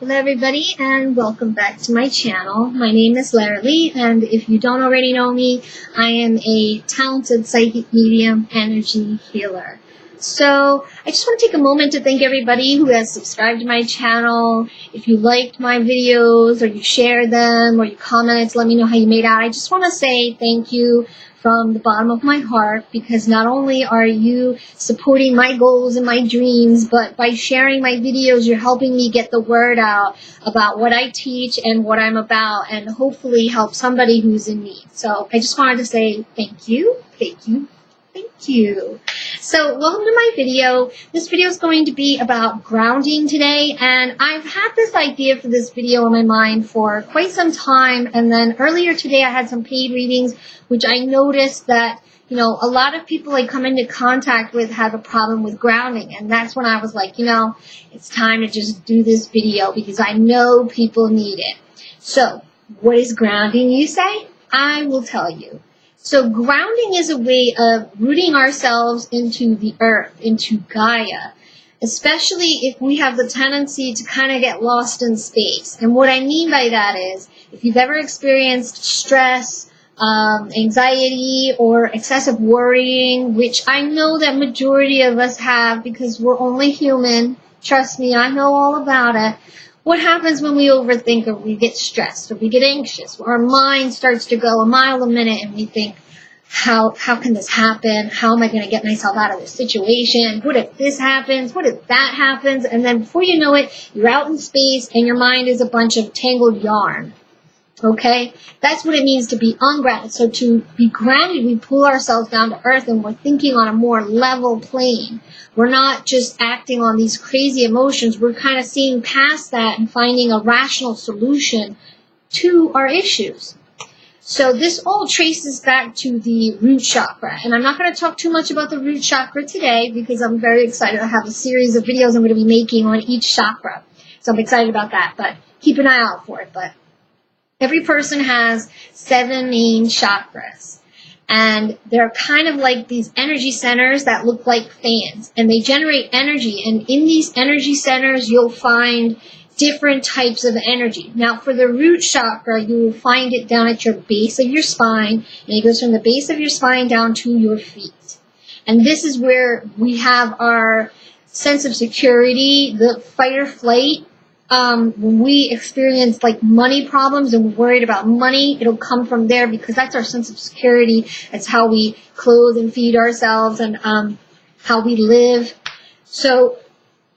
Hello everybody and welcome back to my channel. My name is Lee, and if you don't already know me, I am a talented psychic medium energy healer. So I just want to take a moment to thank everybody who has subscribed to my channel. If you liked my videos or you shared them or you commented to let me know how you made out, I just want to say thank you from the bottom of my heart, because not only are you supporting my goals and my dreams, but by sharing my videos, you're helping me get the word out about what I teach and what I'm about, and hopefully help somebody who's in need. So I just wanted to say thank you, thank you, thank you. So welcome to my video. This video is going to be about grounding today, and I've had this idea for this video in my mind for quite some time, and then earlier today I had some paid readings which I noticed that, a lot of people I come into contact with have a problem with grounding, and that's when I was like, it's time to just do this video because I know people need it. So, what is grounding, you say? I will tell you. So grounding is a way of rooting ourselves into the earth, into Gaia, especially if we have the tendency to kind of get lost in space. And what I mean by that is, if you've ever experienced stress, anxiety, or excessive worrying, which I know that majority of us have because we're only human, trust me, I know all about it. What happens when we overthink or we get stressed or we get anxious? Our mind starts to go a mile a minute and we think, how can this happen? How am I going to get myself out of this situation? What if this happens? What if that happens? And then before you know it, you're out in space and your mind is a bunch of tangled yarn. Okay? That's what it means to be ungrounded. So to be grounded, we pull ourselves down to earth and we're thinking on a more level plane. We're not just acting on these crazy emotions. We're kind of seeing past that and finding a rational solution to our issues. So this all traces back to the root chakra. And I'm not going to talk too much about the root chakra today because I'm very excited. I have a series of videos I'm going to be making on each chakra. So I'm excited about that, but keep an eye out for it. But every person has 7 main chakras, and they're kind of like these energy centers that look like fans, and they generate energy, and in these energy centers you'll find different types of energy. Now for the root chakra, you will find it down at your base of your spine, and it goes from the base of your spine down to your feet. And this is where we have our sense of security, the fight or flight. When we experience like money problems and we're worried about money, it'll come from there because that's our sense of security. It's how we clothe and feed ourselves and how we live. So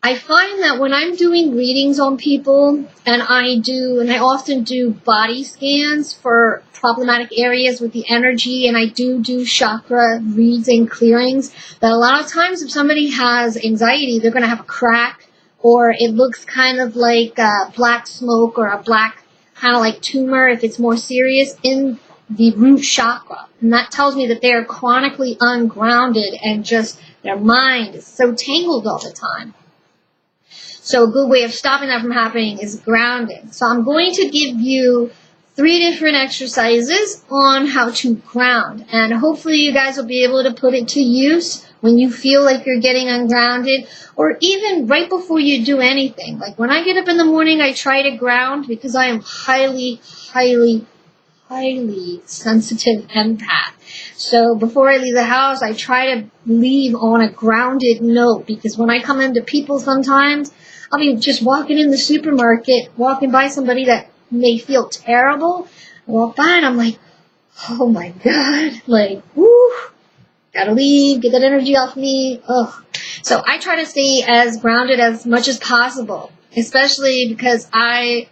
I find that when I'm doing readings on people, and I often do body scans for problematic areas with the energy, and I do chakra reads and clearings, that a lot of times if somebody has anxiety, they're going to have a crack, or it looks kind of like black smoke or a black kind of like tumor if it's more serious in the root chakra. And that tells me that they are chronically ungrounded and just their mind is so tangled all the time. So a good way of stopping that from happening is grounding. So I'm going to give you 3 different exercises on how to ground. And hopefully you guys will be able to put it to use when you feel like you're getting ungrounded, or even right before you do anything. Like when I get up in the morning, I try to ground because I am highly, highly, highly sensitive empath. So before I leave the house, I try to leave on a grounded note, because when I come into people sometimes, I'll be just walking in the supermarket, walking by somebody that may feel terrible. I walk by and I'm like, oh my God, like, woo. Gotta leave, get that energy off me. Ugh. So I try to stay as grounded as much as possible, especially because I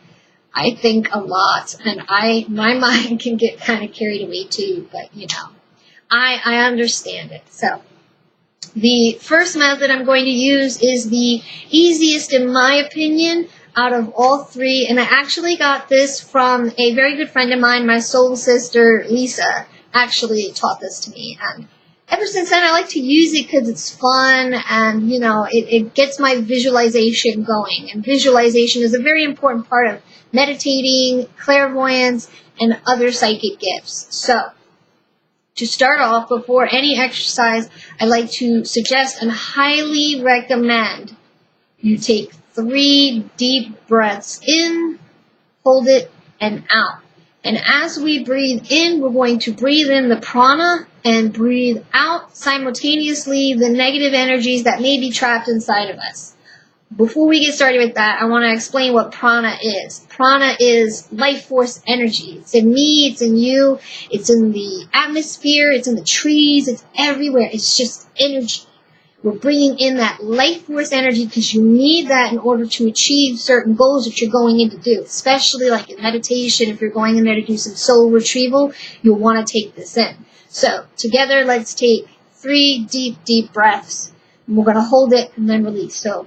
think a lot, and my mind can get kind of carried away too, but I understand it. So the first method I'm going to use is the easiest in my opinion out of all 3, and I actually got this from a very good friend of mine, my soul sister Lisa actually taught this to me, and ever since then, I like to use it because it's fun and, it gets my visualization going. And visualization is a very important part of meditating, clairvoyance, and other psychic gifts. So, to start off, before any exercise, I like to suggest and highly recommend you take 3 deep breaths in, hold it, and out. And as we breathe in, we're going to breathe in the prana and breathe out simultaneously the negative energies that may be trapped inside of us. Before we get started with that, I want to explain what prana is. Prana is life force energy. It's in me, it's in you, it's in the atmosphere, it's in the trees, it's everywhere. It's just energy. We're bringing in that life force energy because you need that in order to achieve certain goals that you're going in to do, especially like in meditation. If you're going in there to do some soul retrieval, you'll want to take this in. So together, let's take 3 deep breaths. And we're going to hold it and then release. So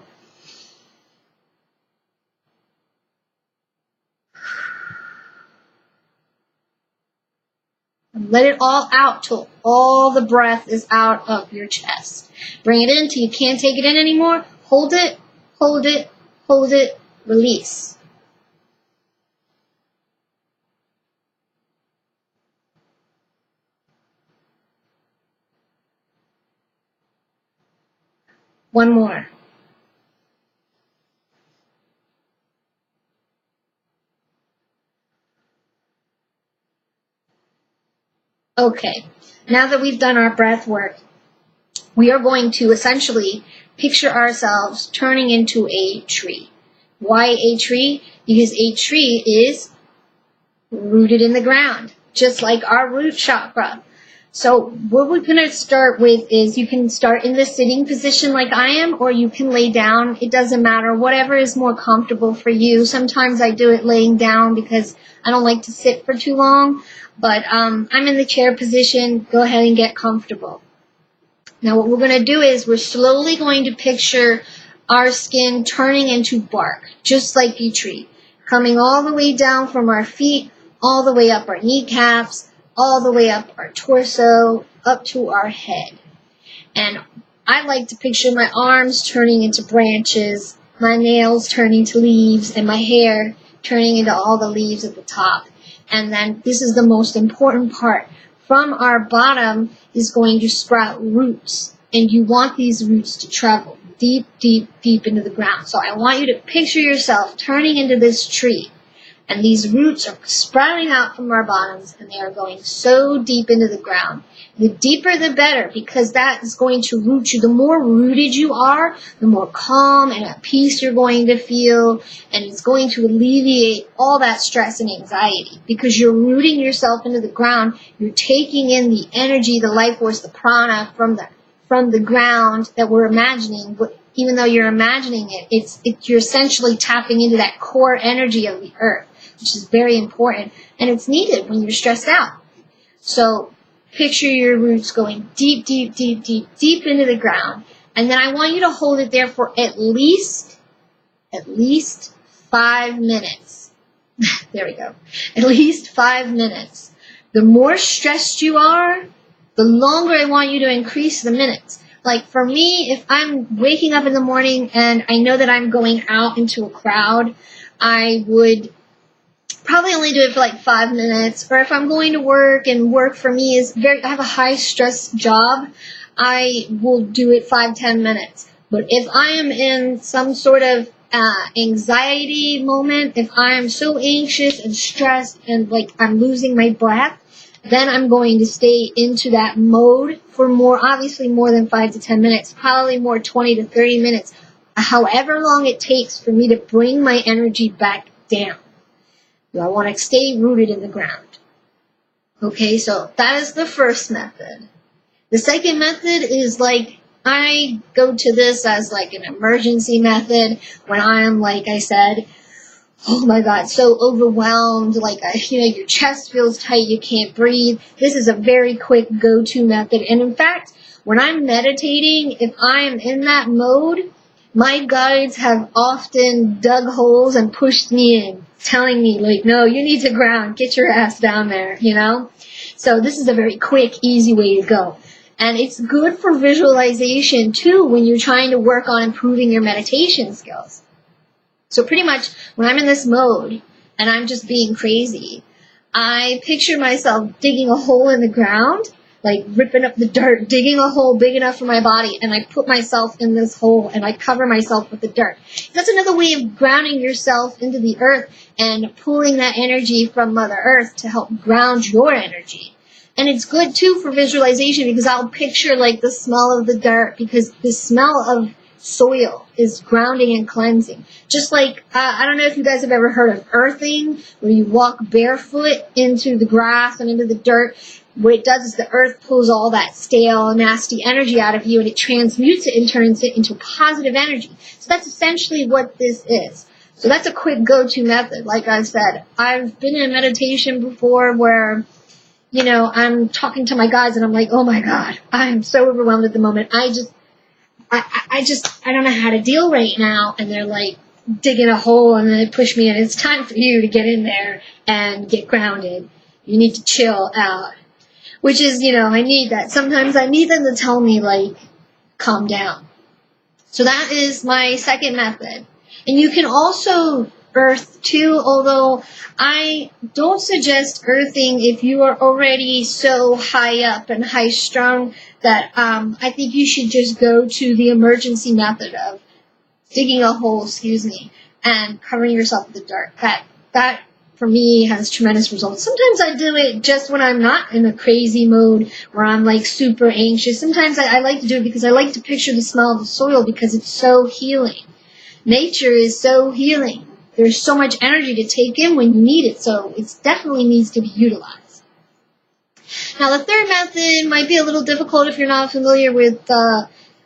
and let it all out till all the breath is out of your chest. Bring it in till you can't take it in anymore. Hold it, hold it, hold it, release. One more. Okay, now that we've done our breath work, we are going to essentially picture ourselves turning into a tree. Why a tree? Because a tree is rooted in the ground, just like our root chakra. So what we're going to start with is you can start in the sitting position like I am, or you can lay down. It doesn't matter. Whatever is more comfortable for you. Sometimes I do it laying down because I don't like to sit for too long. But I'm in the chair position. Go ahead and get comfortable. Now what we're going to do is we're slowly going to picture our skin turning into bark, just like a tree, coming all the way down from our feet, all the way up our kneecaps, all the way up our torso, up to our head. And I like to picture my arms turning into branches, my nails turning to leaves, and my hair turning into all the leaves at the top. And then this is the most important part. From our bottom is going to sprout roots, and you want these roots to travel deep into the ground. So I want you to picture yourself turning into this tree, and these roots are sprouting out from our bottoms, and they are going so deep into the ground. The deeper the better, because that is going to root you. The more rooted you are, the more calm and at peace you're going to feel, and it's going to alleviate all that stress and anxiety. Because you're rooting yourself into the ground, you're taking in the energy, the life force, the prana from the ground that we're imagining. But even though you're imagining it, you're essentially tapping into that core energy of the earth, which is very important, and it's needed when you're stressed out. So picture your roots going deep into the ground, and then I want you to hold it there for at least 5 minutes. There we go. At least 5 minutes. The more stressed you are, the longer I want you to increase the minutes. Like for me, if I'm waking up in the morning and I know that I'm going out into a crowd, I would probably only do it for like 5 minutes. Or if I'm going to work, and work for me is I have a high stress job, I will do it 5-10 minutes. But if I am in some sort of anxiety moment, if I am so anxious and stressed and like I'm losing my breath, then I'm going to stay into that mode for obviously more than 5 to 10 minutes, probably more 20 to 30 minutes, however long it takes for me to bring my energy back down. I want to stay rooted in the ground. Okay, so that is the first method. The second method is like, I go to this as like an emergency method when I am, like I said, oh my God, so overwhelmed, like, your chest feels tight, you can't breathe. This is a very quick go-to method. And in fact, when I'm meditating, if I am in that mode, my guides have often dug holes and pushed me in, telling me, like, no, you need to ground, get your ass down there, So this is a very quick, easy way to go. And it's good for visualization, too, when you're trying to work on improving your meditation skills. So pretty much, when I'm in this mode, and I'm just being crazy, I picture myself digging a hole in the ground, like ripping up the dirt, digging a hole big enough for my body, and I put myself in this hole and I cover myself with the dirt. That's another way of grounding yourself into the earth and pulling that energy from Mother Earth to help ground your energy. And it's good too for visualization, because I'll picture like the smell of the dirt, because the smell of soil is grounding and cleansing. Just like, I don't know if you guys have ever heard of earthing, where you walk barefoot into the grass and into the dirt. What it does is the earth pulls all that stale, nasty energy out of you, and it transmutes it and turns it into positive energy. So that's essentially what this is. So that's a quick go-to method. Like I said, I've been in meditation before where, you know, I'm talking to my guides and I'm like, oh my God, I'm so overwhelmed at the moment. I don't know how to deal right now. And they're like digging a hole and they push me in. It's time for you to get in there and get grounded. You need to chill out. Which is, you know, I need that. Sometimes I need them to tell me, like, calm down. So that is my second method. And you can also earth too, although I don't suggest earthing if you are already so high up and high strung that I think you should just go to the emergency method of digging a hole, and covering yourself with the dirt. That for me has tremendous results. Sometimes I do it just when I'm not in a crazy mode where I'm like super anxious. Sometimes I like to do it because I like to picture the smell of the soil, because it's so healing. Nature is so healing. There's so much energy to take in when you need it, so it definitely needs to be utilized. Now the third method might be a little difficult if you're not familiar with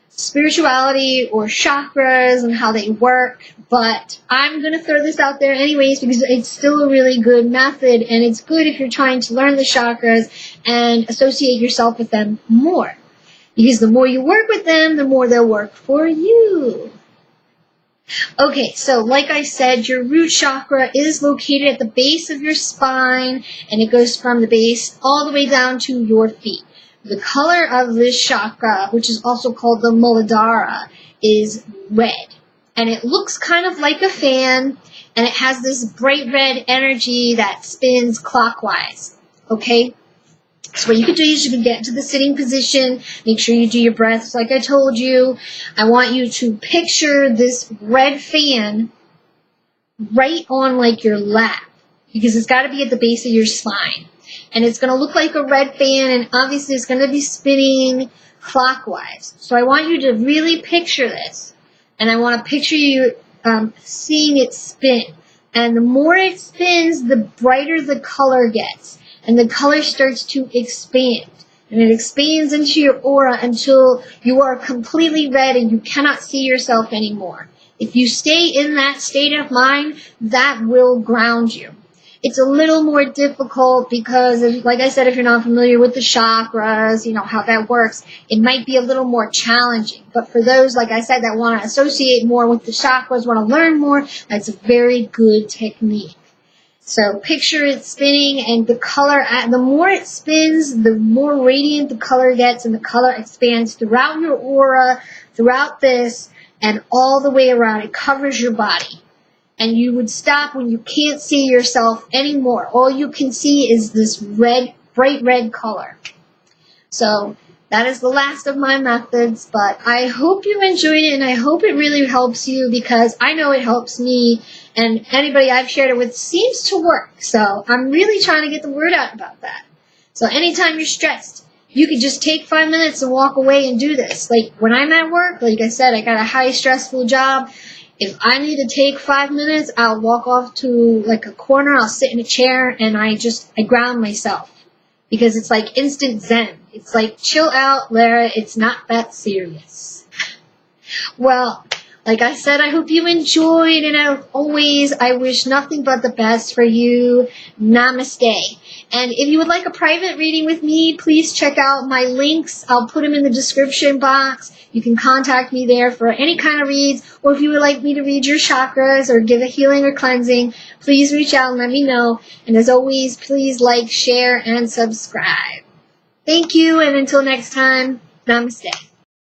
spirituality or chakras and how they work, but I'm going to throw this out there anyways because it's still a really good method, and it's good if you're trying to learn the chakras and associate yourself with them more, because the more you work with them, the more they'll work for you. Okay, so like I said, your root chakra is located at the base of your spine, and it goes from the base all the way down to your feet. The color of this chakra, which is also called the Muladhara, is red. And it looks kind of like a fan, and it has this bright red energy that spins clockwise. Okay? So what you can do is you can get into the sitting position, make sure you do your breaths like I told you. I want you to picture this red fan right on like your lap, because it's got to be at the base of your spine. And it's going to look like a red fan, and obviously it's going to be spinning clockwise. So I want you to really picture this, and I want to picture you seeing it spin. And the more it spins, the brighter the color gets, and the color starts to expand. And it expands into your aura until you are completely red and you cannot see yourself anymore. If you stay in that state of mind, that will ground you. It's a little more difficult because, like I said, if you're not familiar with the chakras, you know, how that works, it might be a little more challenging. But for those, like I said, that want to associate more with the chakras, want to learn more, that's a very good technique. So picture it spinning, and the color, the more it spins, the more radiant the color gets, and the color expands throughout your aura, throughout this, and all the way around. It covers your body. And you would stop when you can't see yourself anymore. All you can see is this red, bright red color. So that is the last of my methods, but I hope you enjoyed it, and I hope it really helps you, because I know it helps me, and anybody I've shared it with seems to work. So I'm really trying to get the word out about that. So anytime you're stressed, you can just take 5 minutes and walk away and do this. Like when I'm at work, like I said, I got a high stressful job. If I need to take 5 minutes, I'll walk off to like a corner, I'll sit in a chair, and I ground myself. Because it's like instant zen. It's like, chill out, Lara, it's not that serious. Well, like I said, I hope you enjoyed, and as always, I wish nothing but the best for you. Namaste. And if you would like a private reading with me, please check out my links. I'll put them in the description box. You can contact me there for any kind of reads, or if you would like me to read your chakras or give a healing or cleansing, please reach out and let me know. And as always, please like, share, and subscribe. Thank you, and until next time, namaste.